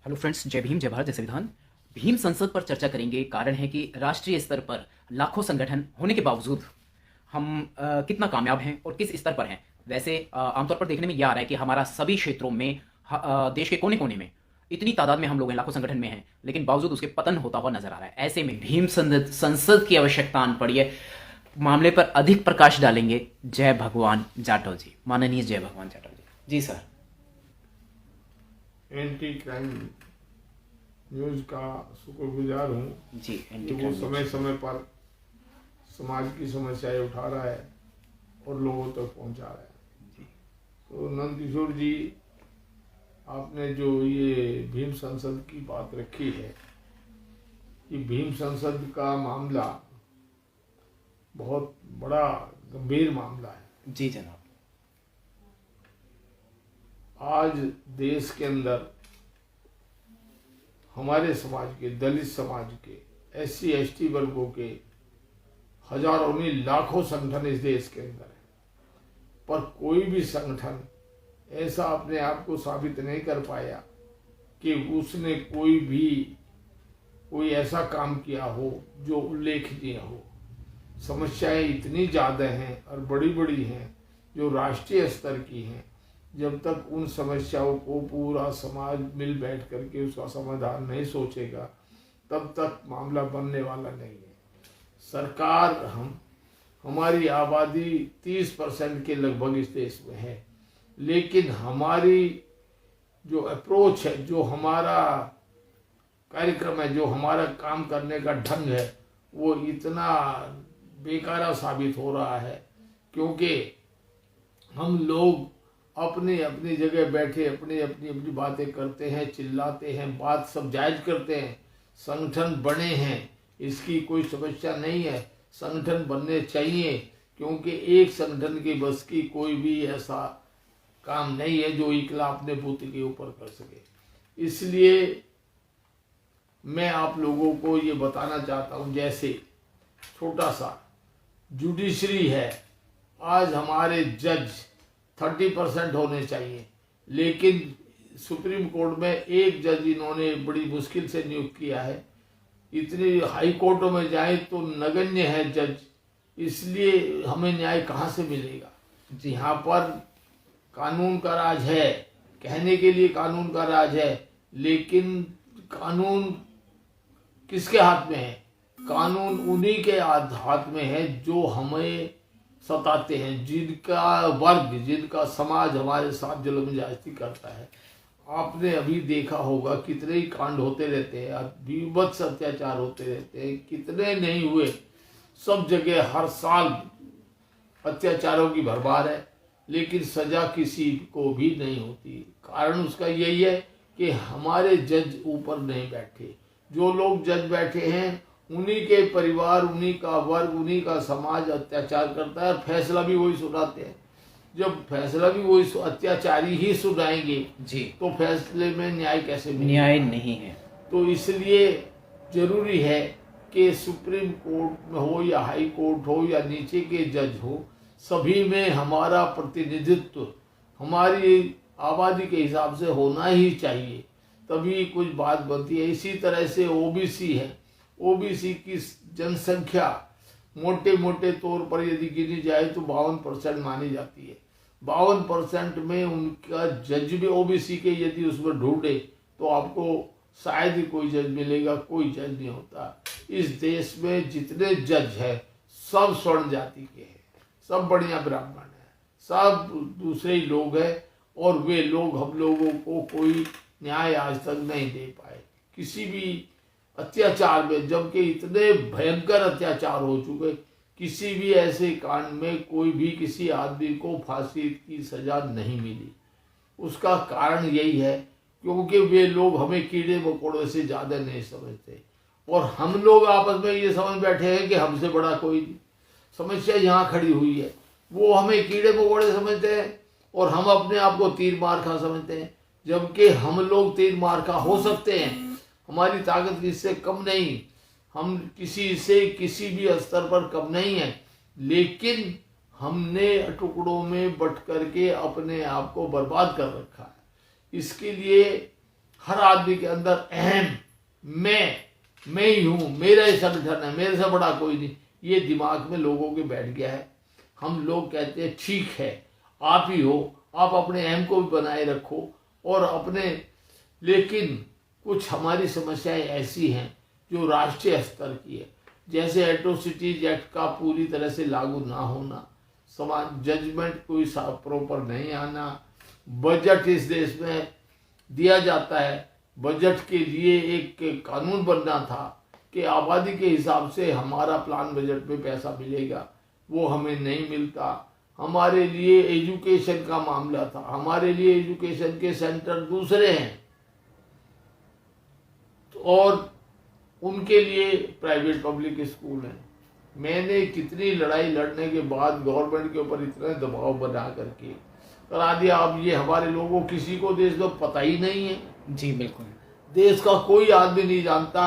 Hello friends, जय भीम, जय भारत, जय संविधान। भीम संसद पर चर्चा करेंगे। कारण है कि राष्ट्रीय स्तर पर लाखों संगठन होने के बावजूद हम कितना कामयाब हैं और किस स्तर पर हैं। वैसे आमतौर पर देखने में यह आ रहा है कि हमारा सभी क्षेत्रों में देश के कोने कोने में इतनी तादाद में हम लोग हैं, लाखों संगठन में हैं, लेकिन बावजूद उसके पतन होता हुआ नजर आ रहा है। ऐसे में भीम संसद की आवश्यकता आन पड़ी है। मामले पर अधिक प्रकाश डालेंगे जय भगवान जाटव जी, माननीय जय भगवान जाटव जी। जी सर। एंटी क्राइम न्यूज का शुक्रगुजार हूँ जी, कि वो समय समय पर समाज की समस्याएं उठा रहा है और लोगों तक पहुंचा रहा है। तो नंद किशोर जी, आपने जो ये भीम संसद की बात रखी है, कि भीम संसद का मामला बहुत बड़ा गंभीर मामला है। जी जनाब। आज देश के अंदर हमारे समाज के, दलित समाज के, SC ST वर्गों के हजारों नहीं लाखों संगठन इस देश के अंदर है, पर कोई भी संगठन ऐसा अपने आप को साबित नहीं कर पाया कि उसने कोई ऐसा काम किया हो जो उल्लेखनीय हो। समस्याएं इतनी ज्यादा हैं और बड़ी बड़ी हैं जो राष्ट्रीय स्तर की हैं। जब तक उन समस्याओं को पूरा समाज मिल बैठ करके उसका समाधान नहीं सोचेगा, तब तक मामला बनने वाला नहीं है। सरकार, हमारी आबादी 30% के लगभग इस देश में है, लेकिन हमारी जो अप्रोच है, जो हमारा कार्यक्रम है, जो हमारा काम करने का ढंग है, वो इतना बेकारा साबित हो रहा है। क्योंकि हम लोग अपनी अपनी जगह बैठे अपनी अपनी बातें करते हैं, चिल्लाते हैं, बात सब जायज करते हैं। संगठन बने हैं, इसकी कोई समस्या नहीं है, संगठन बनने चाहिए, क्योंकि एक संगठन की बस की कोई भी ऐसा काम नहीं है जो इकला अपने बूते के ऊपर कर सके। इसलिए मैं आप लोगों को ये बताना चाहता हूँ, जैसे छोटा सा जुडिशरी है, आज हमारे जज 30% होने चाहिए, लेकिन सुप्रीम कोर्ट में एक जज इन्होंने बड़ी मुश्किल से नियुक्त किया है। इतनी हाई कोर्टों में जाए तो नगण्य है जज, इसलिए हमें न्याय कहाँ से मिलेगा। यहाँ पर कानून का राज है, कहने के लिए कानून का राज है, लेकिन कानून किसके हाथ में है? कानून उन्हीं के हाथ में है जो हमें सताते हैं, जिनका वर्ग, जिनका समाज हमारे साथ जुल्म ज्यादती करता है। आपने अभी देखा होगा कितने ही कांड होते रहते हैं, विभत्स अत्याचार होते रहते हैं, कितने नहीं हुए। सब जगह हर साल अत्याचारों की भरमार है, लेकिन सजा किसी को भी नहीं होती। कारण उसका यही है कि हमारे जज ऊपर नहीं बैठे। जो लोग जज बैठे हैं, उन्हीं के परिवार, उन्हीं का वर्ग, उन्हीं का समाज अत्याचार करता है और फैसला भी वही सुनाते हैं। जब फैसला भी वही अत्याचारी ही सुनाएंगे जी, तो फैसले में न्याय कैसे मिलेगा? न्याय नहीं है। तो इसलिए जरूरी है कि सुप्रीम कोर्ट में हो या हाई कोर्ट हो या नीचे के जज हो, सभी में हमारा प्रतिनिधित्व हमारी आबादी के हिसाब से होना ही चाहिए, तभी कुछ बात बनती है। इसी तरह से OBC है, OBC की जनसंख्या मोटे मोटे तौर पर यदि गिनी जाए तो 52% मानी जाती है। 52% में उनका जज भी OBC के यदि उसमें ढूंढे तो आपको शायद ही कोई जज मिलेगा, कोई जज नहीं होता। इस देश में जितने जज हैं सब स्वर्ण जाति के हैं, सब बढ़िया ब्राह्मण है, सब दूसरे ही लोग हैं, और वे लोग हम लोगों को कोई न्याय आज तक नहीं दे पाए किसी भी अत्याचार में। जबकि इतने भयंकर अत्याचार हो चुके, किसी भी ऐसे कांड में कोई भी किसी आदमी को फांसी की सजा नहीं मिली। उसका कारण यही है क्योंकि वे लोग हमें कीड़े मकोड़े से ज्यादा नहीं समझते, और हम लोग आपस में ये समझ बैठे हैं कि हमसे बड़ा कोई नहीं। समस्या यहाँ खड़ी हुई है, वो हमें कीड़े मकोड़े समझते हैं और हम अपने आप को तीर मार खा समझते हैं, जबकि हम लोग तीर मार खा हो सकते हैं। हमारी ताकत इससे कम नहीं, हम किसी से किसी भी स्तर पर कम नहीं है, लेकिन हमने टुकड़ों में बट करके अपने आप को बर्बाद कर रखा है। इसके लिए हर आदमी के अंदर अहम, मैं ही हूँ, मेरा ही संगठन है, मेरे से बड़ा कोई नहीं, ये दिमाग में लोगों के बैठ गया है। हम लोग कहते हैं ठीक है आप ही हो, आप अपने अहम को भी बनाए रखो और अपने, लेकिन कुछ हमारी समस्याएं ऐसी हैं जो राष्ट्रीय स्तर की है, जैसे एट्रोसिटीज एक्ट का पूरी तरह से लागू ना होना, समाज जजमेंट कोई प्रॉपर नहीं आना, बजट इस देश में दिया जाता है, बजट के लिए एक कानून बनना था कि आबादी के हिसाब से हमारा प्लान बजट में पैसा मिलेगा, वो हमें नहीं मिलता। हमारे लिए एजुकेशन का मामला था, हमारे लिए एजुकेशन के सेंटर दूसरे हैं और उनके लिए प्राइवेट पब्लिक स्कूल हैं। मैंने कितनी लड़ाई लड़ने के बाद गवर्नमेंट के ऊपर इतना दबाव बना करके करा दिया। अब ये हमारे लोगों, किसी को देश में पता ही नहीं है। जी बिल्कुल। देश का कोई आदमी नहीं जानता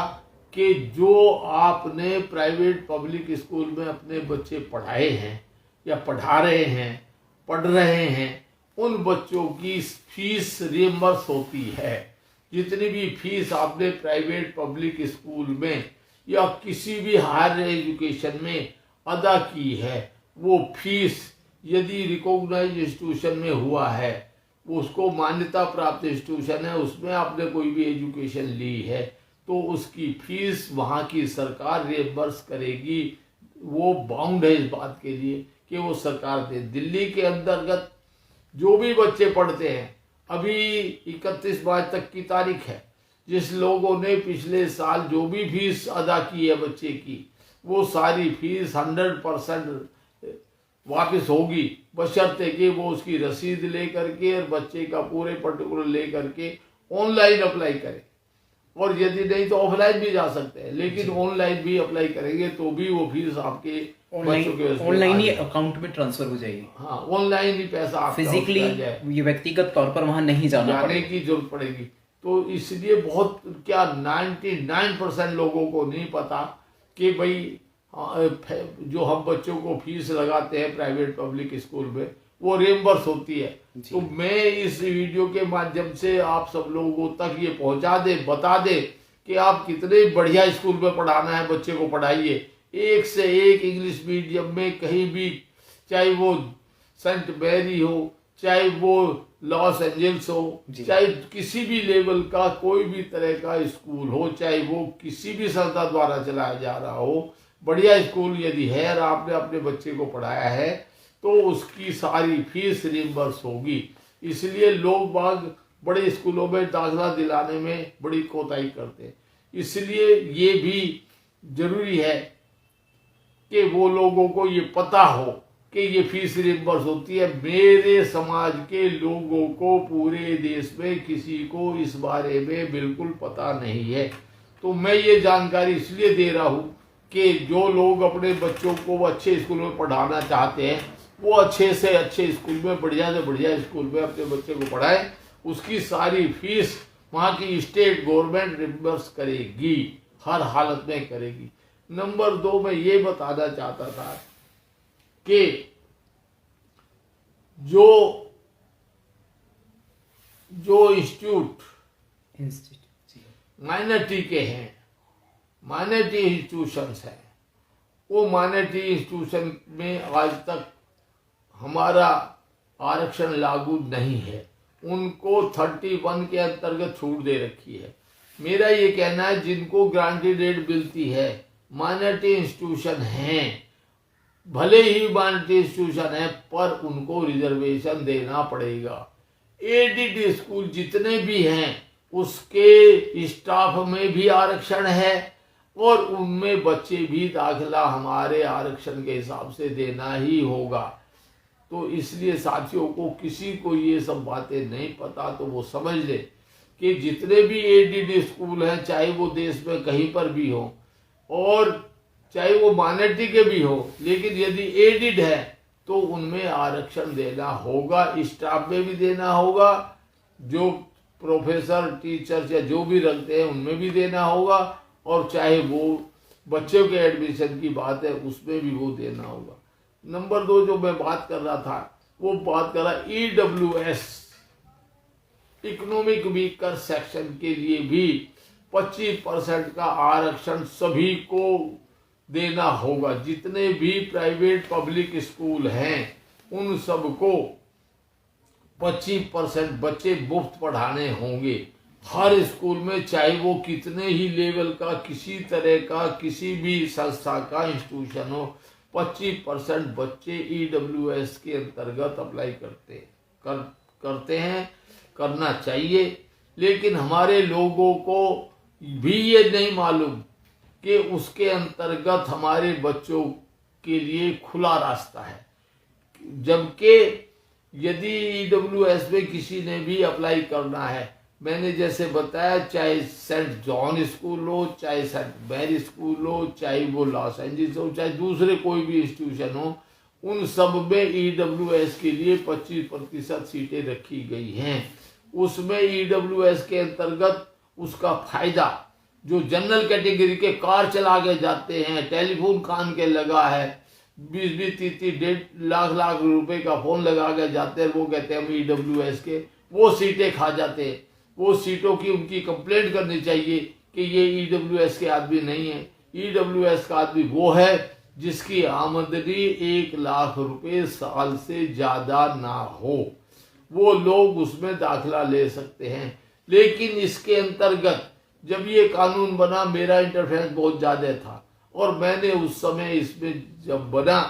कि जो आपने प्राइवेट पब्लिक स्कूल में अपने बच्चे पढ़ाए हैं या पढ़ा रहे हैं, पढ़ रहे हैं, उन बच्चों की फीस रियम्बर्स होती है। जितनी भी फीस आपने प्राइवेट पब्लिक स्कूल में या किसी भी हायर एजुकेशन में अदा की है, वो फीस यदि रिकॉग्नाइज इंस्टीट्यूशन में हुआ है, उसको मान्यता प्राप्त इंस्टीट्यूशन है, उसमें आपने कोई भी एजुकेशन ली है, तो उसकी फीस वहाँ की सरकार रियम्बर्स करेगी। वो बाउंड है इस बात के लिए कि वो सरकार दे। दिल्ली के अंतर्गत जो भी बच्चे पढ़ते हैं, अभी 31 मार्च तक की तारीख है, जिस लोगों ने पिछले साल जो भी फीस अदा की है बच्चे की, वो सारी फीस 100% वापस होगी, बशर्ते कि वो उसकी रसीद ले करके और बच्चे का पूरे पर्टिकुलर ले करके ऑनलाइन अप्लाई करें, और यदि नहीं तो ऑफलाइन भी जा सकते हैं, लेकिन ऑनलाइन भी अप्लाई करेंगे तो भी वो फीस आपके ऑनलाइन ही अकाउंट में ट्रांसफर हो जाएगी। हाँ, ऑनलाइन ही पैसा आपका फिजिकली ये व्यक्तिगत तौर पर वहां नहीं जाने की जरूरत पड़ेगी। तो इसलिए बहुत क्या 99% लोगों को नहीं पता कि भाई जो हम बच्चों को फीस लगाते हैं प्राइवेट पब्लिक स्कूल में, वो रियम्बर्स होती है। तो मैं इस वीडियो के माध्यम से आप सब लोगों तक ये पहुंचा दे, बता दे कि आप कितने बढ़िया स्कूल में पढ़ाना है बच्चे को, पढ़ाइए। एक से एक इंग्लिश मीडियम में कहीं भी, चाहे वो सेंट मैरी हो, चाहे वो लॉस एंजल्स हो, चाहे किसी भी लेवल का कोई भी तरह का स्कूल हो, चाहे वो किसी भी संस्था द्वारा चलाया जा रहा हो, बढ़िया स्कूल यदि है और आपने अपने बच्चे को पढ़ाया है तो उसकी सारी फीस रियम्बर्स होगी। इसलिए लोग बाग बड़े स्कूलों में दाखिला दिलाने में बड़ी कोताही करते हैं। इसलिए ये भी जरूरी है कि वो लोगों को ये पता हो कि ये फीस रियम्बर्स होती है। मेरे समाज के लोगों को पूरे देश में किसी को इस बारे में बिल्कुल पता नहीं है। तो मैं ये जानकारी इसलिए दे रहा हूँ कि जो लोग अपने बच्चों को अच्छे स्कूल में पढ़ाना चाहते हैं, वो अच्छे से अच्छे स्कूल में, बढ़िया से बढ़िया स्कूल में अपने बच्चे को पढ़ाएं। उसकी सारी फीस वहाँ की स्टेट गवर्नमेंट रियम्बर्स करेगी, हर हालत में करेगी। नंबर 2 मैं ये बताना चाहता था कि जो इंस्टीट्यूट माइनॉरिटी के हैं, माइनॉरिटी इंस्टीट्यूशंस हैं, वो माइनॉरिटी इंस्टीट्यूशन में आज तक हमारा आरक्षण लागू नहीं है। उनको 31 के अंतर्गत छूट दे रखी है। मेरा ये कहना है जिनको ग्रांटेड एड मिलती है, माइनॉरिटी इंस्टीट्यूशन हैं, भले ही माइनॉरिटी इंस्टीट्यूशन है, पर उनको रिजर्वेशन देना पड़ेगा। एडेड स्कूल जितने भी हैं उसके स्टाफ में भी आरक्षण है और उनमें बच्चे भी दाखिला हमारे आरक्षण के हिसाब से देना ही होगा। तो इसलिए साथियों को, किसी को ये सब बातें नहीं पता तो वो समझ ले कि जितने भी एडेड स्कूल हैं, चाहे वो देश में कहीं पर भी हो और चाहे वो माइनॉरिटी के भी हो, लेकिन यदि एडेड है तो उनमें आरक्षण देना होगा, स्टाफ में भी देना होगा, जो प्रोफेसर टीचर्स या जो भी रखते हैं उनमें भी देना होगा, और चाहे वो बच्चों के एडमिशन की बात है उसमें भी वो देना होगा। नंबर 2 जो मैं बात कर रहा था, वो बात कर रहा EWS। इकोनॉमिक वीकर सेक्शन के लिए भी 25% का आरक्षण सभी को देना होगा। जितने भी प्राइवेट पब्लिक स्कूल हैं उन सबको 25% बच्चे मुफ्त पढ़ाने होंगे हर स्कूल में, चाहे वो कितने ही लेवल का, किसी तरह का, किसी भी संस्था का इंस्टीट्यूशन हो। 25% बच्चे EWS के अंतर्गत अप्लाई करते हैं, करना चाहिए। लेकिन हमारे लोगों को भी ये नहीं मालूम कि उसके अंतर्गत हमारे बच्चों के लिए खुला रास्ता है। जबकि यदि EWS में किसी ने भी अप्लाई करना है, मैंने जैसे बताया, चाहे सेंट जॉन स्कूल हो, चाहे सेंट मैरी स्कूल हो, चाहे वो लॉस एंजल्स हो, चाहे दूसरे कोई भी इंस्टीट्यूशन हो, उन सब में EWS के लिए 25% सीटें रखी गई हैं। उसमें EWS के अंतर्गत उसका फायदा, जो जनरल कैटेगरी के कार चला के जाते हैं, टेलीफोन कान के लगा है, 20-20, 30-30, 1.5 लाख रुपए का फोन लगा के जाते हैं, वो कहते हैं हम EWS के, वो सीटें खा जाते हैं। वो सीटों की उनकी कंप्लेंट करनी चाहिए कि ये EWS के आदमी नहीं है। EWS का आदमी वो है जिसकी आमदनी 1 लाख रुपए साल से ज्यादा ना हो, वो लोग उसमें दाखिला ले सकते हैं। लेकिन इसके अंतर्गत जब ये कानून बना, मेरा इंटरफेरेंस बहुत ज्यादा था और मैंने उस समय इसमें जब बना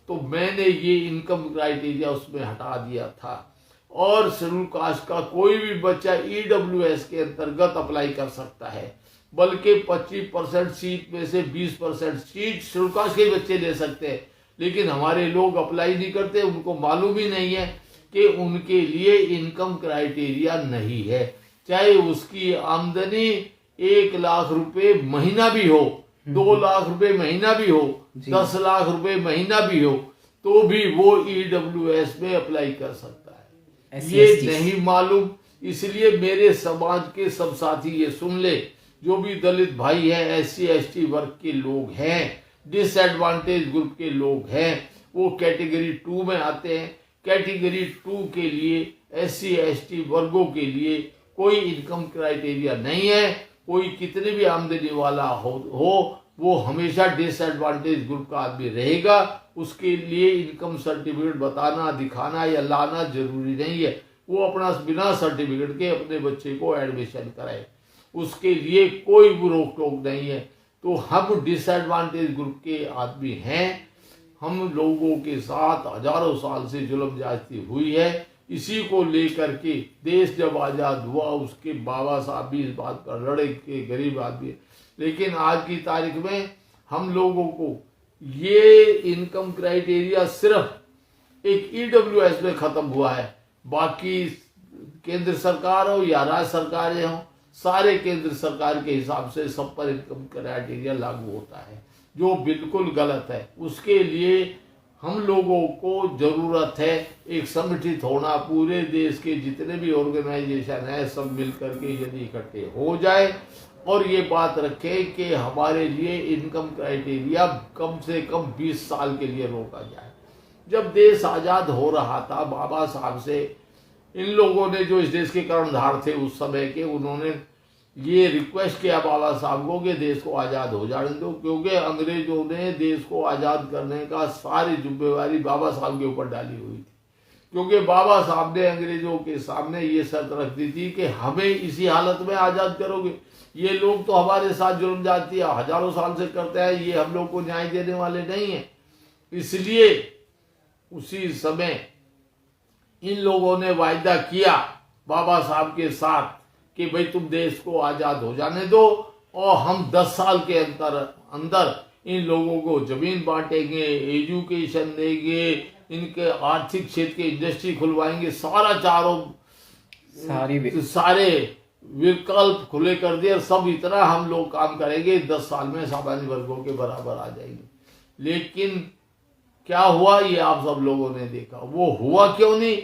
तो मैंने ये इनकम क्राइटेरिया उसमें हटा दिया था और शेड्यूल कास्ट का कोई भी बच्चा EWS के अंतर्गत अप्लाई कर सकता है। बल्कि 25% सीट में से 20% सीट शेड्यूल कास्ट के बच्चे ले सकते हैं। लेकिन हमारे लोग अप्लाई नहीं करते, उनको मालूम ही नहीं है कि उनके लिए इनकम क्राइटेरिया नहीं है। चाहे उसकी आमदनी 1 लाख रुपए महीना भी हो, 2 लाख रुपए महीना भी हो, 10 लाख रुपए महीना भी हो, तो भी वो EWS में अप्लाई कर सकता है। ये नहीं मालूम, इसलिए मेरे समाज के सब साथी ये सुन ले, जो भी दलित भाई है, SC ST वर्ग के लोग हैं, डिसएडवांटेज ग्रुप के लोग हैं, वो कैटेगरी 2 में आते हैं। कैटेगरी 2 के लिए SC ST वर्गों के लिए कोई इनकम क्राइटेरिया नहीं है। कोई कितने भी आमदनी वाला हो वो हमेशा डिसएडवांटेज ग्रुप का आदमी रहेगा। उसके लिए इनकम सर्टिफिकेट बताना, दिखाना या लाना जरूरी नहीं है। वो अपना बिना सर्टिफिकेट के अपने बच्चे को एडमिशन कराए, उसके लिए कोई रोक टोक नहीं है। तो हम डिसएडवांटेज ग्रुप के आदमी हैं। हम लोगों के साथ हजारों साल से जुल्म ज्यादती हुई है। इसी को लेकर के देश जब आजाद हुआ, उसके बाबा साहब भी इस बात पर लड़े के गरीब आदमी। लेकिन आज की तारीख में हम लोगों को ये इनकम क्राइटेरिया सिर्फ एक EWS में खत्म हुआ है। बाकी केंद्र सरकार हो या राज्य सरकारें हो, सारे केंद्र सरकार के हिसाब से सब पर इनकम क्राइटेरिया लागू होता है, जो बिल्कुल गलत है। उसके लिए हम लोगों को जरूरत है एक संगठित होना। पूरे देश के जितने भी ऑर्गेनाइजेशन है सब मिलकर के यदि इकट्ठे हो जाए और ये बात रखें कि हमारे लिए इनकम क्राइटेरिया कम से कम 20 साल के लिए रोका जाए। जब देश आजाद हो रहा था, बाबा साहब से इन लोगों ने, जो इस देश के कर्णधार थे उस समय के, उन्होंने ये रिक्वेस्ट किया बाबा साहब को कि देश को आजाद हो जाने दो, क्योंकि अंग्रेजों ने देश को आजाद करने का सारी जिम्मेवारी बाबा साहब के ऊपर डाली हुई थी। क्योंकि बाबा साहब ने अंग्रेजों के सामने ये शर्त रख दी थी कि हमें इसी हालत में आजाद करोगे, ये लोग तो हमारे साथ जुल्म जाती है हजारों साल से करते हैं, ये हम लोग को न्याय देने वाले नहीं है। इसलिए उसी समय इन लोगों ने वायदा किया बाबा साहब के साथ कि भाई तुम देश को आजाद हो जाने दो और हम 10 साल के अंदर इन लोगों को जमीन बांटेंगे, एजुकेशन देंगे, इनके आर्थिक क्षेत्र के इंडस्ट्री खुलवाएंगे, सारे विकल्प खुले कर दिए और सब इतना हम लोग काम करेंगे, 10 साल में सामान्य वर्गों के बराबर आ जाएंगे। लेकिन क्या हुआ ये आप सब लोगों ने देखा। वो हुआ क्यों नहीं,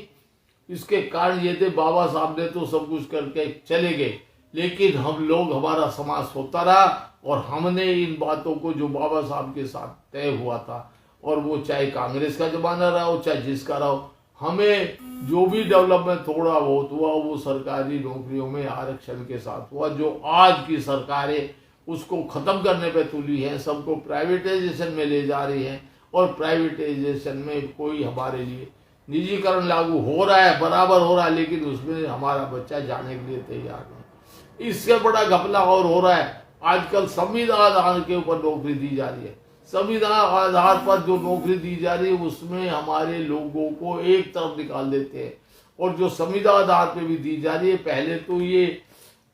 इसके कारण ये थे बाबा साहब ने तो सब कुछ करके चले गए, लेकिन हम लोग, हमारा समाज सोता रहा और हमने इन बातों को जो बाबा साहब के साथ तय हुआ था, और वो चाहे कांग्रेस का जमाना रहा हो चाहे जिसका रहा हो, हमें जो भी डेवलपमेंट थोड़ा बहुत हुआ वो सरकारी नौकरियों में आरक्षण के साथ हुआ। जो आज की सरकारें उसको खत्म करने पे तुली है, सबको प्राइवेटाइजेशन में ले जा रही है, और प्राइवेटाइजेशन में कोई हमारे लिए निजीकरण लागू हो रहा है, बराबर हो रहा है, लेकिन उसमें हमारा बच्चा जाने के लिए तैयार नहीं। इससे बड़ा घपला और हो रहा है, आजकल संविधान आधार के ऊपर नौकरी दी जा रही है। संविधान आधार पर जो नौकरी दी जा रही है उसमें हमारे लोगों को एक तरफ निकाल देते हैं, और जो संविधान आधार पे भी दी जा रही है, पहले तो ये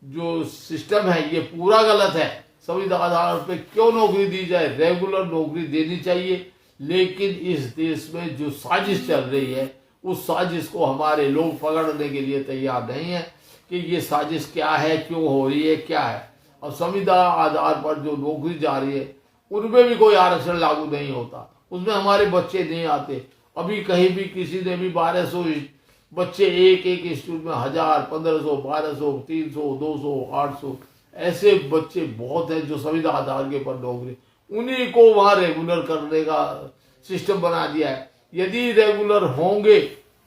जो सिस्टम है ये पूरा गलत है। संविधान आधार पे क्यों नौकरी दी जाए, रेगुलर नौकरी देनी चाहिए। लेकिन इस देश में जो साजिश चल रही है उस साजिश को हमारे लोग पकड़ने के लिए तैयार नहीं है कि ये साजिश क्या है, क्यों हो रही है, क्या है। और संविधान आधार पर जो नौकरी जा रही है उनमें भी कोई आरक्षण लागू नहीं होता, उसमें हमारे बच्चे नहीं आते। अभी कहीं भी किसी ने भी 1200 बच्चे एक एक इंस्टीट्यूट में 1000, 1500, 1200, 300, 200, 800 ऐसे बच्चे बहुत हैं जो संविधान आधार के पर नौकरी, उन्हीं को वहां रेगुलर करने का सिस्टम बना दिया है। यदि रेगुलर होंगे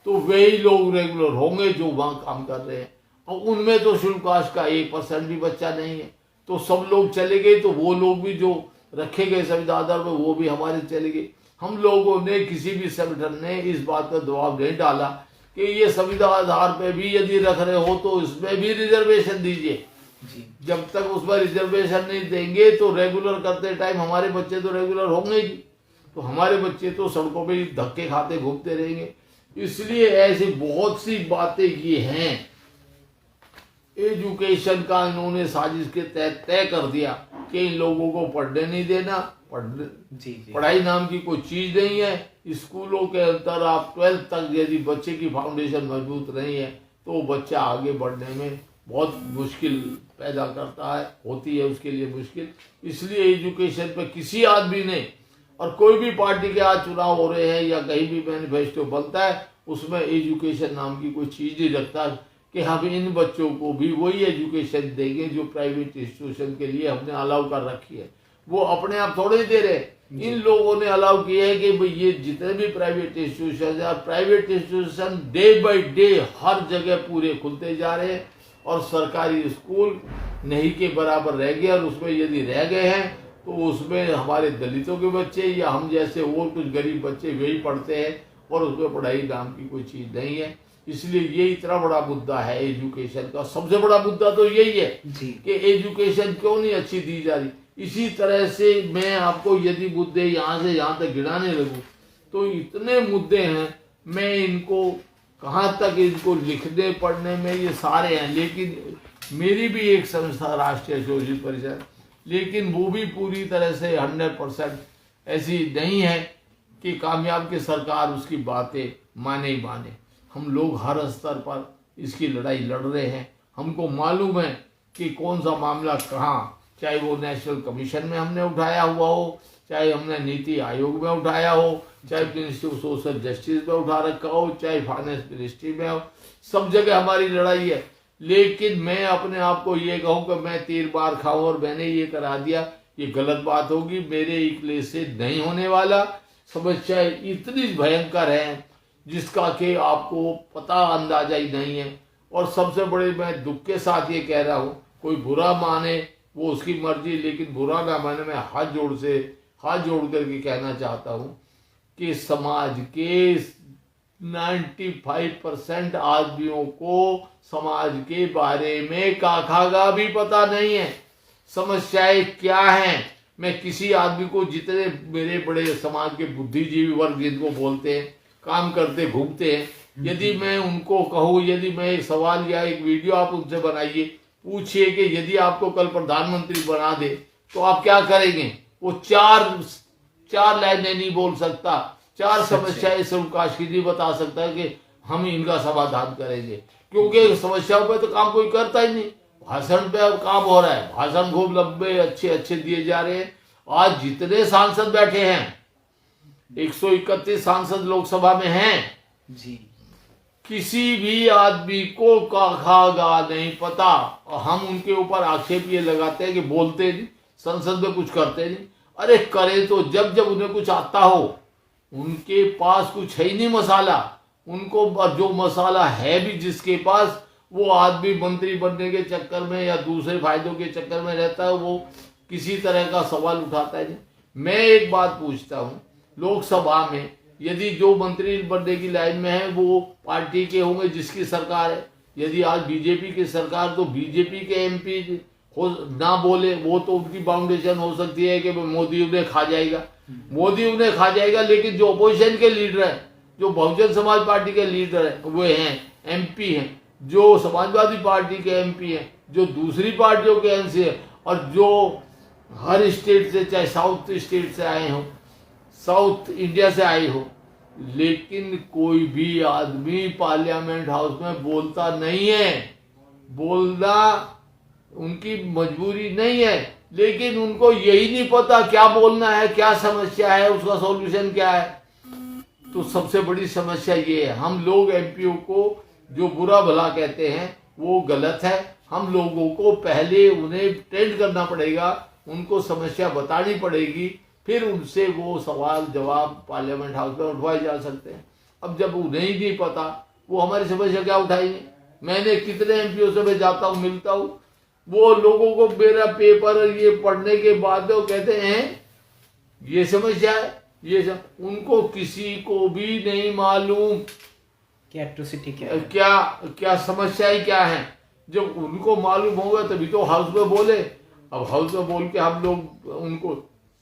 तो वही लोग रेगुलर होंगे जो वहां काम कर रहे हैं, और उनमें तो शुल्काश का 1% भी बच्चा नहीं है। तो सब लोग चले गए तो वो लोग भी जो रखे गए संविधान आधार में वो भी हमारे चले गए। हम लोगों ने किसी भी संगठन ने इस बात पर दबाव नहीं डाला कि ये संविधान आधार पे भी यदि रख रहे हो तो इसमें भी रिजर्वेशन दीजिए। जब तक उसमें रिजर्वेशन नहीं देंगे तो रेगुलर करते टाइम हमारे बच्चे तो रेगुलर होंगे ही, तो हमारे बच्चे तो सड़कों पे धक्के खाते घूमते रहेंगे। इसलिए ऐसी बहुत सी बातें ये हैं। एजुकेशन का इन्होंने साजिश के तहत तय कर दिया कि इन लोगों को पढ़ने नहीं देना, पढ़ाई नाम की कोई चीज नहीं है। स्कूलों के अंदर आप 12th तक यदि बच्चे की फाउंडेशन मजबूत नहीं है तो बच्चा आगे बढ़ने में बहुत मुश्किल पैदा करता है, होती है उसके लिए मुश्किल। इसलिए एजुकेशन पे किसी आदमी ने, और कोई भी पार्टी के आज चुनाव हो रहे हैं या कहीं भी मैनिफेस्टो बनता है उसमें एजुकेशन नाम की कोई चीज नहीं रखता कि हम इन बच्चों को भी वही एजुकेशन देंगे जो प्राइवेट इंस्टीट्यूशन के लिए हमने अलाउ कर रखी है। वो अपने आप थोड़े ही दे रहे, इन लोगों ने अलाउ किया है कि भाई ये जितने भी प्राइवेट इंस्टीट्यूशन है, private institution day by day हर जगह पूरे खुलते जा रहे हैं, और सरकारी स्कूल नहीं के बराबर रह गए। और उसमें यदि रह गए हैं तो उसमें हमारे दलितों के बच्चे या हम जैसे और कुछ गरीब बच्चे वही पढ़ते हैं, और उसमें पढ़ाई नाम की कोई चीज नहीं है। इसलिए ये इतना बड़ा मुद्दा है एजुकेशन का। सबसे बड़ा मुद्दा तो यही है कि एजुकेशन क्यों नहीं अच्छी दी जा रही। इसी तरह से मैं आपको यदि मुद्दे यहाँ से यहाँ तक गिनाने लगूं तो इतने मुद्दे हैं, मैं इनको कहाँ तक इनको लिखने पढ़ने में ये सारे हैं। लेकिन मेरी भी एक संस्था राष्ट्रीय शोषित परिषद, लेकिन वो भी पूरी तरह से 100% ऐसी नहीं है कि कामयाब की सरकार उसकी बातें माने ही माने। हम लोग हर स्तर पर इसकी लड़ाई लड़ रहे हैं। हमको मालूम है कि कौन सा मामला कहाँ, चाहे वो नेशनल कमीशन में हमने उठाया हुआ हो, चाहे हमने नीति आयोग में उठाया हो, चाहे मिनिस्ट्री ऑफ सोशल जस्टिस में उठा रखा हो, चाहे फाइनेंस मिनिस्ट्री में हो, सब जगह हमारी लड़ाई है। लेकिन मैं अपने आप को ये कहूँ कि मैं तीर बार खाऊं और मैंने ये करा दिया, ये गलत बात होगी। मेरे इकले से नहीं होने वाला। समस्याएं इतनी भयंकर है जिसका कि आपको पता अंदाजा ही नहीं है। और सबसे बड़े मैं दुख के साथ ये कह रहा हूँ, कोई बुरा माने वो उसकी मर्जी, लेकिन बुरा ना माने। मैं हाथ जोड़ करके कहना चाहता हूँ कि समाज के 95% आदमियों को समाज के बारे में काखा भी पता नहीं है, समस्याएं क्या हैं। मैं किसी आदमी को, जितने मेरे बड़े समाज के बुद्धिजीवी वर्ग जिनको बोलते हैं, काम करते घूमते हैं, यदि मैं उनको कहूँ, यदि मैं एक सवाल या एक वीडियो आप उनसे बनाइए, पूछिए कि यदि आपको कल प्रधानमंत्री बना दे तो आप क्या करेंगे, वो चार लाइनें नहीं बोल सकता, चार समस्याएं सुकाश नहीं बता सकता है कि हम इनका समाधान करेंगे। क्योंकि समस्याओं पे तो काम कोई करता ही नहीं, भाषण पे अब काम हो रहा है। भाषण खूब लंबे अच्छे दिए जा रहे हैं। आज जितने सांसद बैठे हैं, 131 सांसद लोकसभा में हैं जी, किसी भी आदमी को काखा गा नहीं पता। और हम उनके ऊपर आक्षेप ये लगाते हैं कि बोलते नहीं, संसद में कुछ करते नहीं। अरे करे तो जब उन्हें कुछ आता हो, उनके पास कुछ है ही नहीं मसाला, उनको जो मसाला है भी जिसके पास, वो आदमी मंत्री बनने के चक्कर में या दूसरे फायदों के चक्कर में रहता है, वो किसी तरह का सवाल उठाता है। मैं एक बात पूछता हूँ, लोकसभा में यदि जो मंत्री बनने की लाइन में है वो पार्टी के होंगे जिसकी सरकार है, यदि आज बीजेपी की सरकार, तो बीजेपी के एमपी हो ना बोले, वो तो उनकी फाउंडेशन हो सकती है कि मोदी उन्हें खा जाएगा, मोदी उन्हें खा जाएगा, लेकिन जो अपोजिशन के लीडर है, जो बहुजन समाज पार्टी के लीडर है, वो हैं एमपी हैं, जो समाजवादी पार्टी के एमपी हैं, जो दूसरी पार्टियों के एमसी है, और जो हर स्टेट से, चाहे साउथ स्टेट से आए हो, साउथ इंडिया से आए हो, लेकिन कोई भी आदमी पार्लियामेंट हाउस में बोलता नहीं है। बोलना उनकी मजबूरी नहीं है, लेकिन उनको यही नहीं पता क्या बोलना है, क्या समस्या है, उसका सॉल्यूशन क्या है। तो सबसे बड़ी समस्या ये है, हम लोग एमपीओ को जो बुरा भला कहते हैं वो गलत है। हम लोगों को पहले उन्हें ट्रेंड करना पड़ेगा, उनको समस्या बतानी पड़ेगी, फिर उनसे वो सवाल जवाब पार्लियामेंट हाउस में उठवाए जा सकते हैं। अब जब उन्हें ही नहीं पता, वो हमारी समस्या क्या उठाएंगे। मैंने कितने एमपीओ से मैं जाता हूँ, मिलता हूँ, वो लोगों को मेरा पेपर ये पढ़ने के बाद वो कहते हैं ये समस्या है, उनको किसी को भी नहीं मालूम क्या एट्रोसिटी क्या है, क्या समस्याएं क्या है। जब उनको मालूम होगा तभी तो हाउस में बोले। अब हाउस में बोल के हम लोग उनको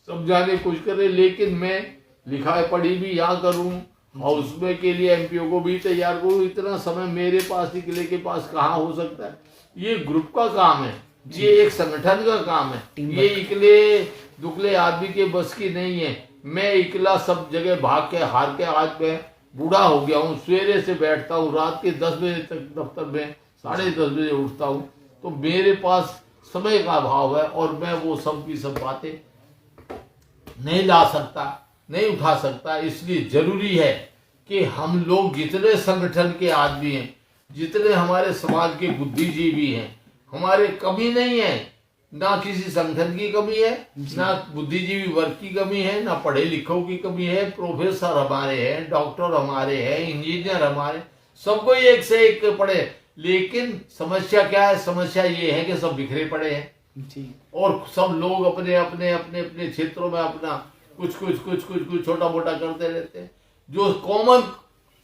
समझाने की कोशिश करें, लेकिन मैं लिखा पढ़ी भी यहाँ करूँ, हाउस में के लिए एमपीओ को भी तैयार करूँ, इतना समय मेरे पास इकले के पास कहाँ हो सकता है। ये ग्रुप का काम है, ये एक संगठन का काम है, ये इकले दुकले आदमी के बस की नहीं है। मैं इकला सब जगह भाग के हार के आज मैं बूढ़ा हो गया हूँ, सवेरे से बैठता हूँ, रात के 10 बजे तक दफ्तर में 10:30 बजे उठता हूँ, तो मेरे पास समय का अभाव है और मैं वो सब की सब बातें नहीं ला सकता, नहीं उठा सकता। इसलिए जरूरी है कि हम लोग जितने संगठन के आदमी हैं, जितने हमारे समाज के बुद्धिजीवी हैं, हमारे कमी नहीं है, ना किसी संगठन की कमी है, ना बुद्धिजीवी वर्ग की कमी है, ना पढ़े लिखों की कमी है। प्रोफेसर हमारे हैं, डॉक्टर हमारे हैं, इंजीनियर हमारे, सबको एक से एक पढ़े, लेकिन समस्या क्या है, समस्या ये है कि सब बिखरे पड़े हैं जी। और सब लोग अपने अपने अपने अपने क्षेत्रों में अपना कुछ छोटा मोटा करते रहते हैं। जो कॉमन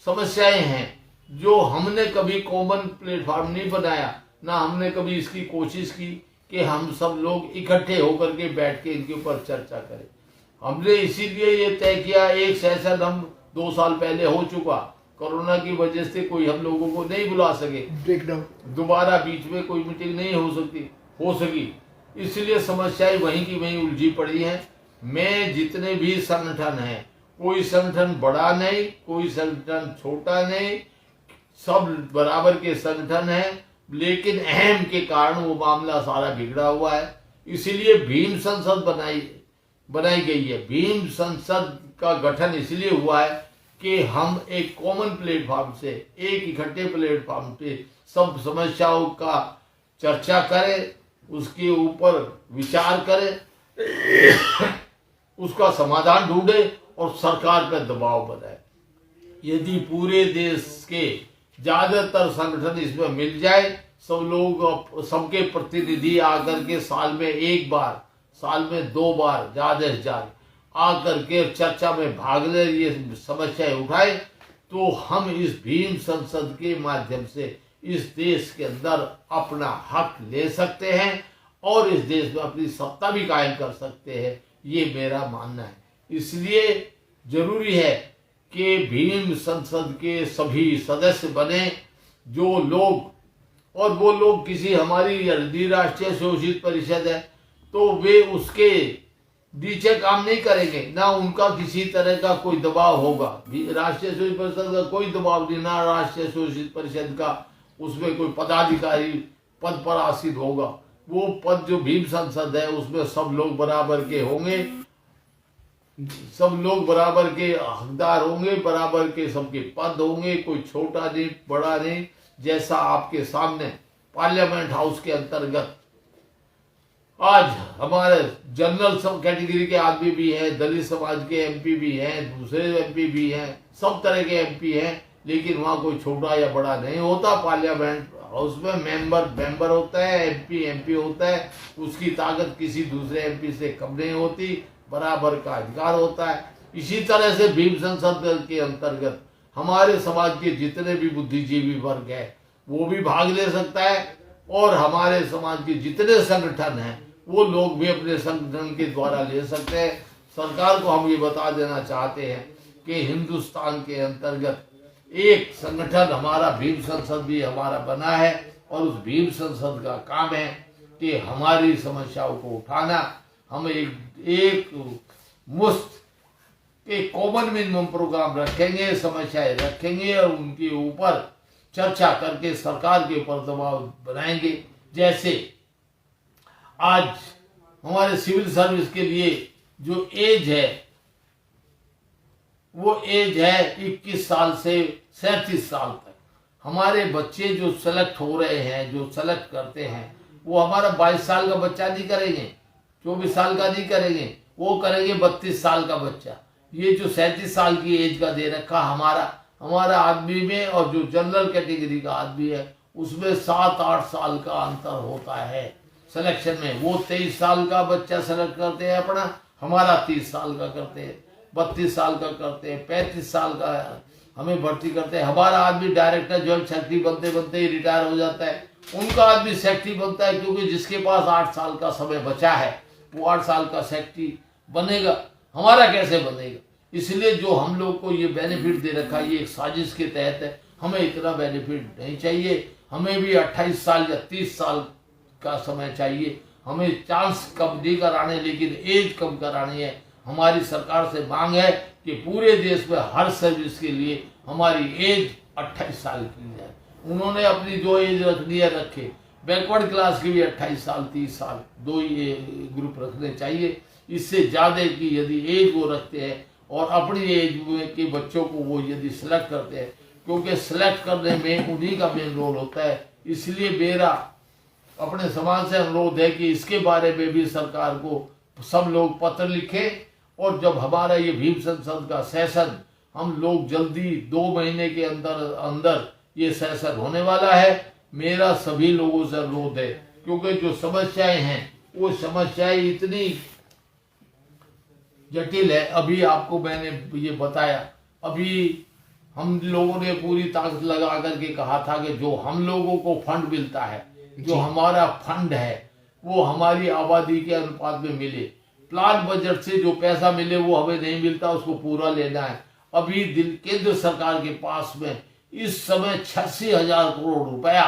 समस्याएं हैं, जो हमने कभी कॉमन प्लेटफॉर्म नहीं बनाया, ना हमने कभी इसकी कोशिश की कि हम सब लोग इकट्ठे होकर के बैठ के इनके ऊपर चर्चा करें। हमने इसीलिए ये तय किया, एक सेशन हम 2 साल पहले हो चुका, कोरोना की वजह से कोई हम लोगों को नहीं बुला सके, ब्रेकडाउन दोबारा बीच में कोई मीटिंग नहीं हो सकी, इसलिए समस्याएं वहीं की वहीं उलझी पड़ी हैं। मैं जितने भी संगठन हैं, कोई संगठन बड़ा नहीं, कोई संगठन छोटा नहीं, सब बराबर के संगठन हैं, लेकिन अहम के कारण वो मामला सारा बिगड़ा हुआ है। इसीलिए भीम संसद बनाई गई है। भीम संसद का गठन इसलिए हुआ है कि हम एक कॉमन प्लेटफॉर्म से, एक इकट्ठे प्लेटफॉर्म पे सब समस्याओं का चर्चा करें, उसके ऊपर विचार करें, उसका समाधान ढूंढे और सरकार पर दबाव बनाए। यदि पूरे देश के ज्यादातर संगठन इसमें मिल जाए, सब लोग, सबके प्रतिनिधि आकर के साल में 1 बार, साल में 2 बार, ज्यादा से ज्यादा आकर के चर्चा में भाग ले, ये समस्याएं उठाए, तो हम इस भीम संसद के माध्यम से इस देश के अंदर अपना हक ले सकते हैं और इस देश में अपनी सत्ता भी कायम कर सकते हैं। ये मेरा मानना है। इसलिए जरूरी है कि भीम संसद के सभी सदस्य बने, जो लोग, और वो लोग किसी हमारी राष्ट्रीय शोषित परिषद है तो वे उसके नीचे काम नहीं करेंगे, ना उनका किसी तरह का कोई दबाव होगा। राष्ट्रीय शोषित परिषद का कोई दबाव नहीं, ना राष्ट्रीय शोषित परिषद का उसमें कोई पदाधिकारी पद पर आसीन होगा। वो पद जो भीम संसद है उसमें सब लोग बराबर के होंगे, सब लोग बराबर के हकदार होंगे, बराबर के सबके पद होंगे, कोई छोटा नहीं बड़ा नहीं। जैसा आपके सामने पार्लियामेंट हाउस के अंतर्गत आज हमारे जनरल सब कैटेगरी के आदमी भी हैं, दलित समाज के एमपी भी हैं, दूसरे एमपी भी हैं, सब तरह के एमपी हैं, लेकिन वहाँ कोई छोटा या बड़ा नहीं होता। पार्लियामेंट हाउस में मेंबर होता है, एमपी होता है, उसकी ताकत किसी दूसरे एमपी से कम नहीं होती, बराबर का अधिकार होता है। इसी तरह से भीम संसद के अंतर्गत हमारे समाज के जितने भी बुद्धिजीवी वर्ग है वो भी भाग ले सकता है, और हमारे समाज के जितने संगठन हैं वो लोग भी अपने संगठन के द्वारा ले सकते हैं। सरकार को हम ये बता देना चाहते हैं कि हिंदुस्तान के अंतर्गत एक संगठन हमारा भीम संसद भी हमारा बना है, और उस भीम संसद का काम है कि हमारी समस्याओं को उठाना। हम एक मुश्त एक कॉमन मिनिमम प्रोग्राम रखेंगे, समस्याएं रखेंगे और उनके ऊपर चर्चा करके सरकार के ऊपर दबाव बनाएंगे। जैसे आज हमारे सिविल सर्विस के लिए जो एज है वो एज है 21 साल से 37 साल तक। हमारे बच्चे जो सेलेक्ट हो रहे हैं, जो सेलेक्ट करते हैं, वो हमारा 22 साल का बच्चा नहीं करेंगे, 24 साल का नहीं करेंगे, वो करेंगे 32 साल का बच्चा। ये जो 37 साल की एज का दे रखा हमारा आदमी में और जो जनरल कैटेगरी का आदमी है उसमें 7-8 साल का अंतर होता है सिलेक्शन में। वो 23 साल का बच्चा सेलेक्ट करते हैं अपना, हमारा 30 साल का करते हैं, 32 साल का करते हैं, 35 साल का हमें भर्ती करते हैं। हमारा आदमी डायरेक्टर जॉइंट सेक्रेटरी बनते बनते ही रिटायर हो जाता है, उनका आदमी सेक्रेटरी बनता है, क्योंकि जिसके पास 8 साल का समय बचा है वो 8 साल का सेक्रेटरी बनेगा। हमारा कैसे बनेगा? इसलिए जो हम लोग को ये बेनिफिट दे रखा है ये एक साजिश के तहत है। हमें इतना बेनिफिट नहीं चाहिए, हमें भी 28 साल या 30 साल का समय चाहिए। हमें चांस कम नहीं कराने, लेकिन एज कम करानी है। हमारी सरकार से मांग है कि पूरे देश में हर सर्विस के लिए हमारी एज 28 साल की जाए। उन्होंने अपनी जो एज रखनी है रखे, बैकवर्ड क्लास की भी 28 साल 30 साल दो ही ग्रुप रखने चाहिए। इससे ज्यादा की यदि एज वो रखते हैं और अपनी एज के बच्चों को वो यदि सिलेक्ट करते हैं, क्योंकि सिलेक्ट करने में उन्हीं का मेन रोल होता है। इसलिए मेरा अपने समाज से अनुरोध है कि इसके बारे में भी सरकार को सब लोग पत्र लिखें, और जब हमारा ये भीम संसद का सेशन हम लोग जल्दी 2 महीने के अंदर ये सेशन होने वाला है, मेरा सभी लोगों से अनुरोध है, क्योंकि जो समस्याएं हैं वो समस्याएं इतनी जटिल है। अभी आपको मैंने ये बताया, अभी हम लोगों ने पूरी ताकत लगा करके कहा था कि जो हम लोगों को फंड मिलता है, जो हमारा फंड है वो हमारी आबादी के अनुपात में मिले। प्लान बजट से जो पैसा मिले वो हमें नहीं मिलता, उसको पूरा लेना है। अभी केंद्र सरकार के पास में इस समय 86,000 करोड़ रुपया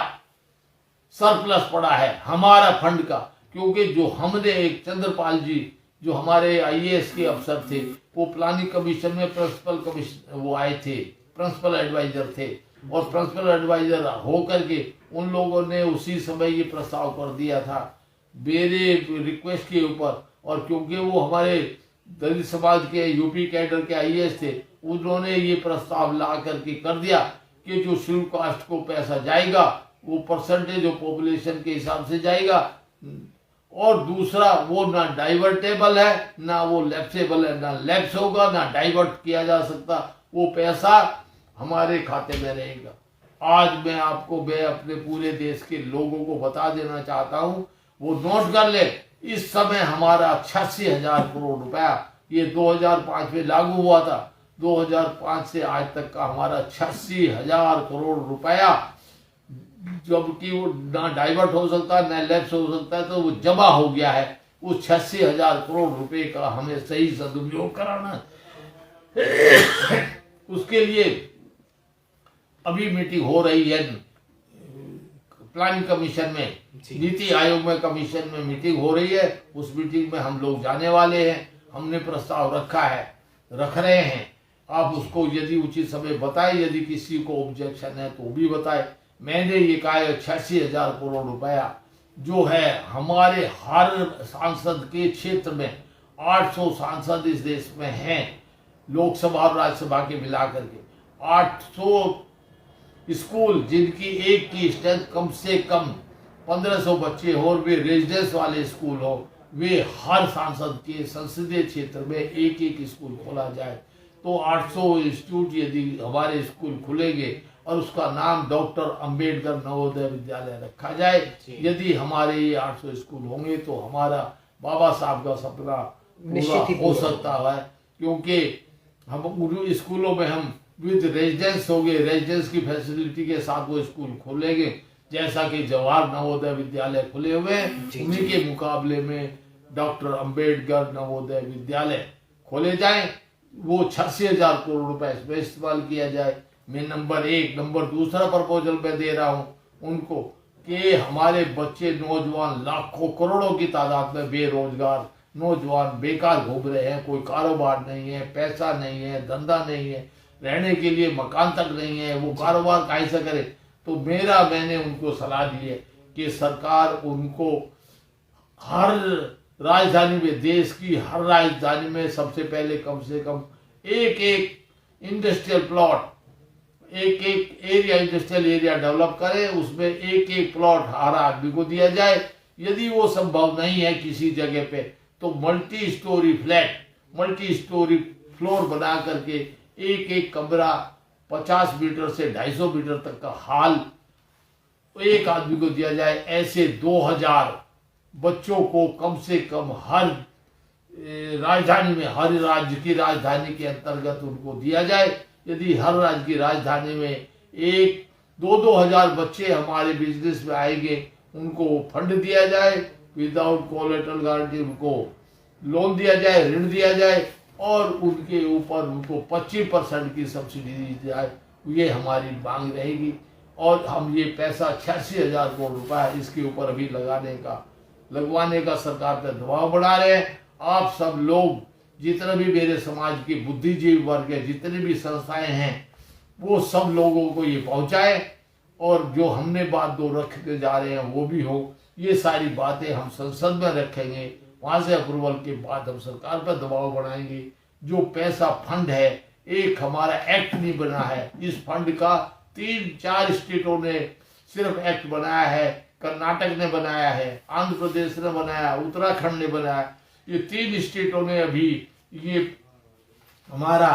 सरप्लस पड़ा है हमारा फंड का, क्योंकि जो हमने एक चंद्रपाल जी जो हमारे आईएएस के अफसर थे वो प्लानिंग कमीशन में वो आए थे, प्रिंसिपल एडवाइजर थे, और प्रिंसिपल एडवाइजर होकर के उन लोगों ने उसी समय ये प्रस्ताव कर दिया था मेरे रिक्वेस्ट के ऊपर। और क्योंकि वो हमारे दलित समाज के यूपी कैडर के आईएएस थे, उन्होंने ये प्रस्ताव ला करके कर दिया कि जो शेड्यूल कास्ट को पैसा जाएगा वो परसेंटेज ऑफ पॉपुलेशन के हिसाब से जाएगा, और दूसरा वो ना डाइवर्टेबल है, ना वो लैप्सेबल है, ना लैप्स होगा, ना डाइवर्ट किया जा सकता, वो पैसा हमारे खाते में रहेगा। आज मैं अपने पूरे देश के लोगों को बता देना चाहता हूँ, वो नोट कर ले, इस समय हमारा 86,000 करोड़ रुपया, ये 2005 में लागू हुआ था, 2005 से आज तक का हमारा 86,000 करोड़ रुपया, जबकि वो ना डाइवर्ट हो सकता है ना लैप्स हो सकता है, तो वो जमा हो गया है। उस 86,000 करोड़ रुपए का हमें सही सदुपयोग कराना है। उसके लिए अभी मीटिंग हो रही है प्लानिंग कमीशन में, नीति आयोग में कमीशन में मीटिंग हो रही है। उस मीटिंग में हम लोग जाने वाले हैं, हमने प्रस्ताव रख रहे हैं। आप उसको यदि उचित समय बताएं, यदि किसी को ऑब्जेक्शन है तो भी बताएं। मैंने ये कहा है 86,000 करोड़ रुपया जो है हमारे हर सांसद के क्षेत्र में, 800 सांसद इस देश में हैं, लोकसभा और राज्यसभा के मिलाकर के 800 स्कूल जिनकी एक की स्ट्रेंथ कम से कम 1500 बच्चे हो और वे रेजिडेंस वाले स्कूल हो, वे हर सांसद के संसदीय क्षेत्र में एक स्कूल खोला जाए, तो 800 इंस्टीट्यूट यदि हमारे स्कूल खुलेंगे और उसका नाम डॉक्टर अंबेडकर नवोदय विद्यालय रखा जाए, यदि हमारे ये 800 स्कूल होंगे तो हमारा बाबा साहब का सपना पूरा हो सकता है। क्योंकि हम स्कूलों में हम विद रेजिडेंस हो गए, रेजिडेंस की फैसिलिटी के साथ वो स्कूल खोलेंगे, जैसा कि जवाहर नवोदय विद्यालय खुले हुए हैं, उन्हीं के मुकाबले में डॉक्टर अंबेडकर नवोदय विद्यालय खोले जाएं। वो 86,000 करोड़ रुपए इसमें इस्तेमाल किया जाए। मैं नंबर 1 नंबर दूसरा प्रपोजल मैं दे रहा हूँ उनको कि हमारे बच्चे नौजवान लाखों करोड़ों की तादाद में बेरोजगार नौजवान बेकार घूम रहे हैं, कोई कारोबार नहीं है, पैसा नहीं है, धंधा नहीं है, रहने के लिए मकान तक नहीं है, वो कारोबार कैसे करे। तो मैंने उनको सलाह दी है कि सरकार उनको हर राजधानी में, देश की हर राजधानी में सबसे पहले कम से कम एक इंडस्ट्रियल प्लॉट, एक एरिया, इंडस्ट्रियल एरिया डेवलप करे, उसमें एक प्लॉट हर आदमी को दिया जाए। यदि वो संभव नहीं है किसी जगह पे तो multi storey flat, multi storey floor बना करके एक कमरा 50 मीटर से 250 मीटर तक का हॉल एक आदमी को दिया जाए। ऐसे 2000 बच्चों को कम से कम हर राजधानी में, हर राज्य की राजधानी के अंतर्गत उनको दिया जाए। यदि हर राज्य की राजधानी में 1-2 हजार बच्चे हमारे बिजनेस में आएंगे, उनको फंड दिया जाए, विदाउट कोलेटरल गारंटी उनको लोन दिया जाए, ऋण दिया जाए और उनके ऊपर उनको 25% की सब्सिडी दी जाए। ये हमारी मांग रहेगी और हम ये पैसा 86,000 करोड़ रुपया इसके ऊपर अभी लगवाने का सरकार पर दबाव बढ़ा रहे हैं। आप सब लोग जितने भी मेरे समाज के बुद्धिजीवी वर्ग है, जितने भी संस्थाएं हैं, वो सब लोगों को ये पहुंचाए और जो हमने बात 2 रखने जा रहे हैं वो भी हो। ये सारी बातें हम संसद में रखेंगे, वहां से अप्रूवल के बाद हम सरकार पर दबाव बढ़ाएंगे। जो पैसा फंड है, एक हमारा एक्ट नहीं बना है, इस फंड का 3-4 स्टेटों ने सिर्फ एक्ट बनाया है। कर्नाटक ने बनाया है, आंध्र प्रदेश ने बनाया, उत्तराखंड ने बनाया। ये 3 स्टेटों ने अभी ये हमारा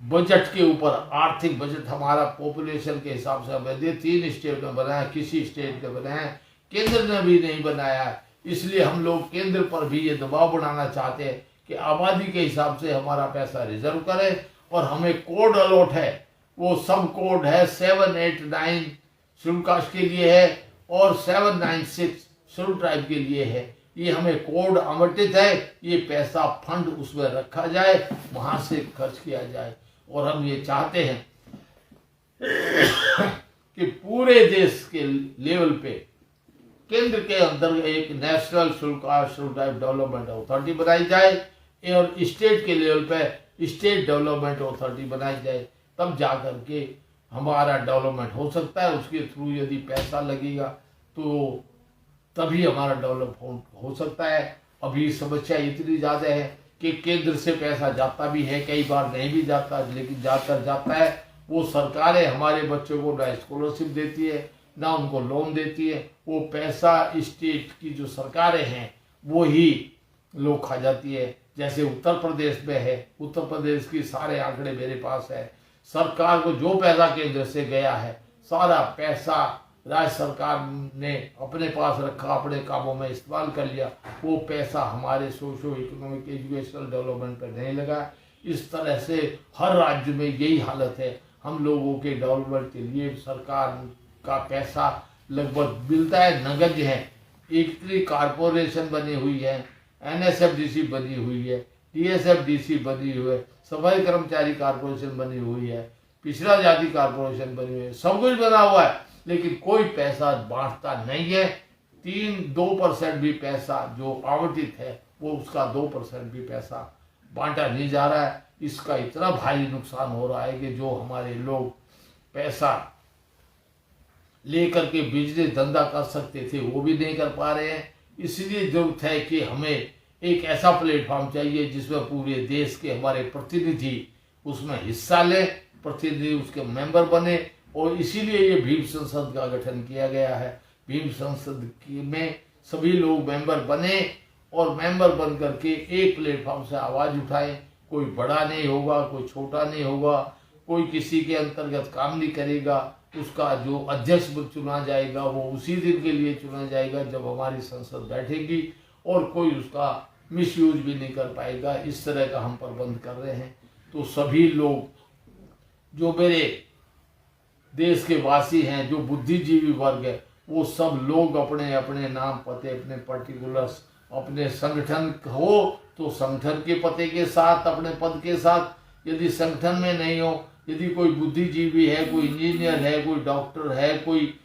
बजट के ऊपर, आर्थिक बजट हमारा पॉपुलेशन के हिसाब से हमें 3 स्टेट में बनाया, किसी स्टेट ने बनाया, केंद्र ने भी नहीं बनाया। इसलिए हम लोग केंद्र पर भी ये दबाव बनाना चाहते हैं कि आबादी के हिसाब से हमारा पैसा रिजर्व करे और हमें कोड अलॉट है, वो सब कोड है 789 शेड्यूल कास्ट के लिए है और 796 शेड्यूल ट्राइब के लिए है। ये हमें कोड आवंटित है, ये पैसा फंड उसमें रखा जाए, वहां से खर्च किया जाए। और हम ये चाहते हैं कि पूरे देश के लेवल पे केंद्र के अंदर एक national schedule caste schedule tribe development authority बनाई जाए और स्टेट के लेवल पे स्टेट डेवलपमेंट अथॉरिटी बनाई जाए। तब जा करके हमारा डेवलपमेंट हो सकता है। उसके थ्रू यदि पैसा लगेगा तो तभी हमारा डेवलप हो सकता है। अभी समस्या इतनी ज़्यादा है कि केंद्र से पैसा जाता भी है, कई बार नहीं भी जाता, लेकिन जाता है। वो सरकारें हमारे बच्चों को ना स्कॉलरशिप देती है, ना उनको लोन देती है। वो पैसा स्टेट की जो सरकारें हैं वो ही लोग खा जाती है। जैसे उत्तर प्रदेश में है, उत्तर प्रदेश की सारे आंकड़े मेरे पास है। सरकार को जो पैसा केंद्र से गया है, सारा पैसा राज्य सरकार ने अपने पास रखा, अपने कामों में इस्तेमाल कर लिया। वो पैसा हमारे सोशो इकोनॉमिक एजुकेशनल डेवलपमेंट पर नहीं लगा। इस तरह से हर राज्य में यही हालत है। हम लोगों के डेवलपमेंट के लिए सरकार का पैसा लगभग मिलता है, नगद है। एक कारपोरेशन बनी हुई है, NSFDC बनी हुई है, TSFDC बनी हुई है, सफाई कर्मचारी कारपोरेशन बनी हुई है, पिछड़ा जाति कारपोरेशन बनी हुई है, सब कुछ बना हुआ है, लेकिन कोई पैसा बांटता नहीं है। 3-2% भी पैसा जो आवंटित है वो उसका 2% भी पैसा बांटा नहीं जा रहा है। इसका इतना भारी नुकसान हो रहा है कि जो हमारे लोग पैसा लेकर के बिजनेस धंधा कर सकते थे वो भी नहीं कर पा रहे हैं। इसलिए जरूरत है कि हमें एक ऐसा प्लेटफॉर्म चाहिए जिसमें पूरे देश के हमारे प्रतिनिधि उसमें हिस्सा लें, प्रतिनिधि उसके मेंबर बने। और इसीलिए ये भीम संसद का गठन किया गया है। भीम संसद में सभी लोग मेंबर बने और मेंबर बन करके एक प्लेटफॉर्म से आवाज उठाएं कोई बड़ा नहीं होगा, कोई छोटा नहीं होगा, कोई किसी के अंतर्गत काम नहीं करेगा। उसका जो अध्यक्ष चुना जाएगा वो उसी दिन के लिए चुना जाएगा जब हमारी संसद बैठेगी, और कोई उसका मिसयूज भी नहीं कर पाएगा। इस तरह का हम प्रबंध कर रहे हैं। तो सभी लोग जो मेरे देश के वासी हैं, जो बुद्धिजीवी वर्ग है, वो सब लोग अपने अपने नाम पते, अपने पर्टिकुलर्स, अपने संगठन हो तो संगठन के पते के साथ, अपने पद के साथ। यदि संगठन में नहीं हो, यदि कोई बुद्धिजीवी है, कोई इंजीनियर है, कोई डॉक्टर है, कोई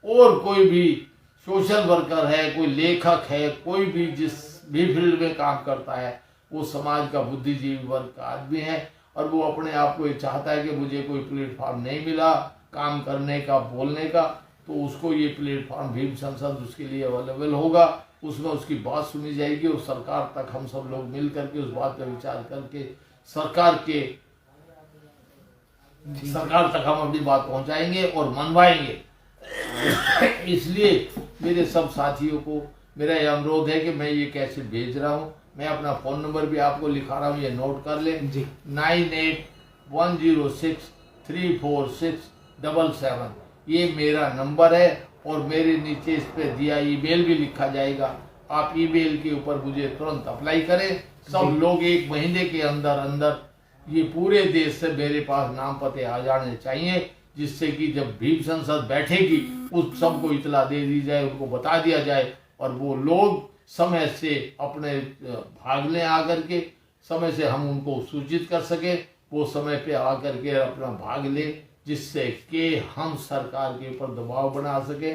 और कोई भी सोशल वर्कर है, कोई लेखक है, कोई भी जिस भी फील्ड में काम करता है, वो समाज का बुद्धिजीवी वर्ग का आदमी है। और वो अपने आप को ये चाहता है कि मुझे कोई प्लेटफॉर्म नहीं मिला काम करने का, बोलने का, तो उसको ये प्लेटफॉर्म भीम संसद उसके लिए अवेलेबल होगा। उसमें उसकी बात सुनी जाएगी और सरकार तक हम सब लोग मिल करके उस बात पर विचार करके सरकार तक हम अपनी बात पहुंचाएंगे और मनवाएंगे। इसलिए मेरे सब साथियों को मेरा यह अनुरोध है कि मैं ये कैसे भेज रहा हूँ। मैं अपना फोन नंबर भी आपको लिखा रहा हूँ, ये नोट कर लें जी। 9810634677 ये मेरा नंबर है। और मेरे नीचे इस पे दिया ईमेल भी लिखा जाएगा। आप ईमेल के ऊपर मुझे तुरंत अप्लाई करें। सब लोग 1 महीने के अंदर अंदर ये पूरे देश से मेरे पास नाम पते आ जाने चाहिए, जिससे कि जब भीम संसद बैठेगी उस सबको इतला दे दी जाए, उनको बता दिया जाए, और वो लोग समय से अपने भाग लें आकर के, समय से हम उनको सूचित कर सके, वो समय पे आकर के अपना भाग ले, जिससे कि हम सरकार के ऊपर दबाव बना सके।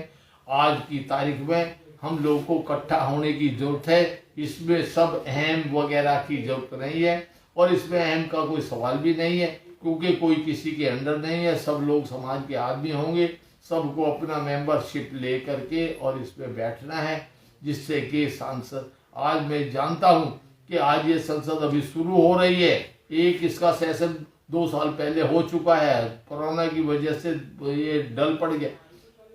आज की तारीख में हम लोग को इकट्ठा होने की जरूरत है। इसमें सब अहम वगैरह की जरूरत नहीं है, और इसमें अहम का कोई सवाल भी नहीं है, क्योंकि कोई किसी के अंडर नहीं है। सब लोग समाज के आदमी होंगे, सबको अपना मेंबरशिप ले करके और इसमें बैठना है, जिससे कि सांसद, आज मैं जानता हूं कि आज ये संसद अभी शुरू हो रही है। एक इसका सेशन 2 साल पहले हो चुका है, कोरोना की वजह से ये डल पड़ गया।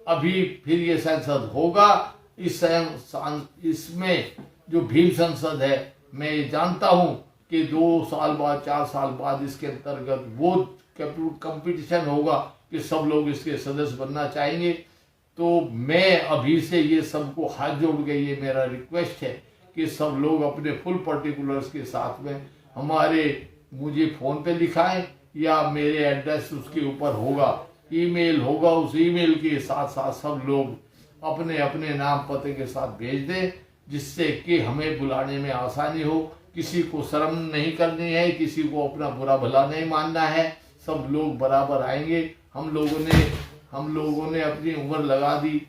अभी फिर ये संसद होगा। इसमें जो भीम संसद है, मैं ये जानता हूं कि 2 साल बाद, 4 साल बाद इसके अंतर्गत वो कंपटीशन होगा कि सब लोग इसके सदस्य बनना चाहेंगे। तो मैं अभी से ये सबको हाथ जोड़ के ये मेरा रिक्वेस्ट है कि सब लोग अपने फुल पर्टिकुलर्स के साथ में हमारे मुझे फोन पे लिखाएं, या मेरे एड्रेस उसके ऊपर होगा, ईमेल होगा, उस ईमेल के साथ साथ सब लोग अपने अपने नाम पते के साथ भेज दें, जिससे कि हमें बुलाने में आसानी हो। किसी को शर्म नहीं करनी है, किसी को अपना बुरा भला नहीं मानना है, सब लोग बराबर आएंगे। हम लोगों ने अपनी उम्र लगा दी,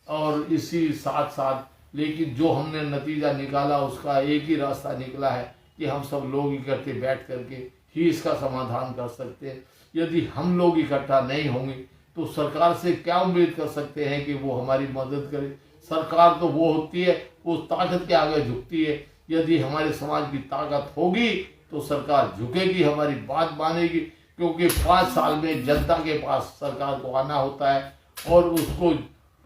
और इसी साथ साथ लेकिन जो हमने नतीजा निकाला उसका एक ही रास्ता निकला है कि हम सब लोग इकट्ठे बैठ करके ही इसका समाधान कर सकते हैं। यदि हम लोग इकट्ठा नहीं होंगे तो सरकार से क्या उम्मीद कर सकते हैं कि वो हमारी मदद करे। सरकार तो वो होती है, वो ताकत के आगे झुकती है। यदि हमारे समाज की ताकत होगी तो सरकार झुकेगी, हमारी बात मानेगी, क्योंकि 5 साल में जनता के पास सरकार को आना होता है, और उसको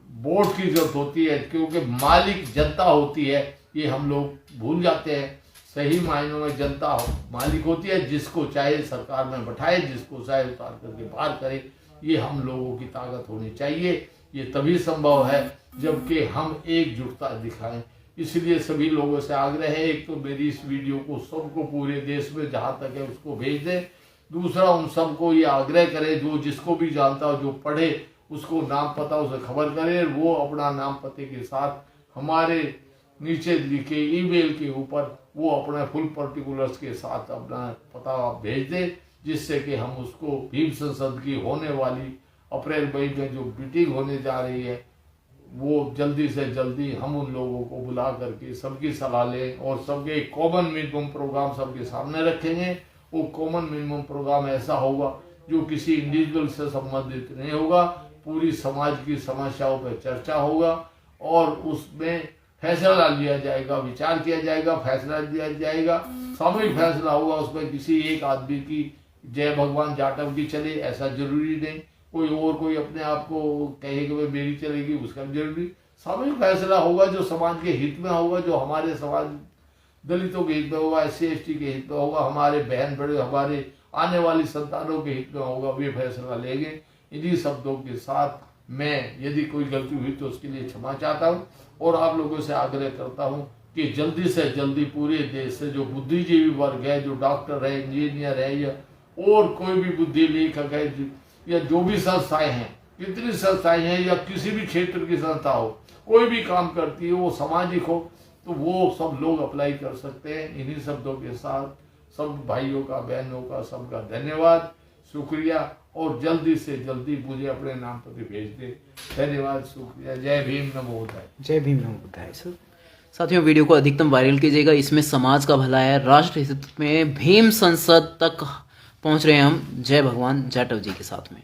वोट की जरूरत होती है, क्योंकि मालिक जनता होती है। ये हम लोग भूल जाते हैं। सही मायनों में जनता मालिक होती है, जिसको चाहे सरकार में बैठाए, जिसको चाहे उतार करके बाहर करे। ये हम लोगों की ताकत होनी चाहिए। ये तभी संभव है जबकि हम एकजुटता दिखाएं। इसलिए सभी लोगों से आग्रह है, एक तो मेरी इस वीडियो को सबको पूरे देश में जहाँ तक है उसको भेज दें। दूसरा, उन सबको ये आग्रह करें जो जिसको भी जानता हो, जो पढ़े, उसको नाम पता उसे खबर करे, वो अपना नाम पते के साथ हमारे नीचे लिखे ईमेल के ऊपर वो अपना फुल पर्टिकुलर्स के साथ अपना पता भेज दे, जिससे कि हम उसको भीम संसद की होने वाली अप्रैल मई में जो मीटिंग होने जा रही है, वो जल्दी से जल्दी हम उन लोगों को बुला करके सबकी सलाह लें और सबके एक कॉमन मिनिमम प्रोग्राम सबके सामने रखेंगे। वो कॉमन मिनिमम प्रोग्राम ऐसा होगा जो किसी इंडिविजुअल से संबंधित नहीं होगा, पूरी समाज की समस्याओं पर चर्चा होगा और उसमें फैसला लिया जाएगा, विचार किया जाएगा, फैसला लिया जाएगा, सामूहिक फैसला होगा। उसमें किसी एक आदमी की जय भगवान जाटव की चले ऐसा जरूरी नहीं, कोई अपने आप को कहे कि भाई मेरी चलेगी उसका भी जरूरी। सामूहिक फैसला होगा जो समाज के हित में होगा, जो हमारे दलितों के हित में होगा, SC/ST के हित में होगा, हमारे बहन बड़े हमारे आने वाली संतानों के हित में होगा, वे फैसला लेंगे। इन्हीं शब्दों के साथ मैं यदि कोई गलती हुई तो उसके लिए क्षमा चाहता हूँ और आप लोगों से आग्रह करता हूँ कि जल्दी से जल्दी पूरे देश से जो बुद्धिजीवी वर्ग है, जो डॉक्टर है, इंजीनियर है या और कोई भी बुद्धि लेखक है या जो भी संस्थाएं हैं, कितनी संस्थाएं हैं या किसी भी क्षेत्र की संस्था हो, कोई भी काम करती है वो सामाजिक हो, तो वो सब लोग अप्लाई कर सकते हैं। इन्हीं शब्दों के साथ सब भाइयों का, बहनों का, सबका धन्यवाद, शुक्रिया और जल्दी से जल्दी मुझे अपने नाम पर भेज दे। धन्यवाद, शुक्रिया। जय भीम, नमो बुद्धाय। जय भीम, नमो बुद्धाय। सर साथियों, वीडियो को अधिकतम वायरल कीजिएगा, इसमें समाज का भला है, राष्ट्र हित में भीम संसद तक पहुंच रहे हैं हम जय भगवान जाटव जी के साथ में।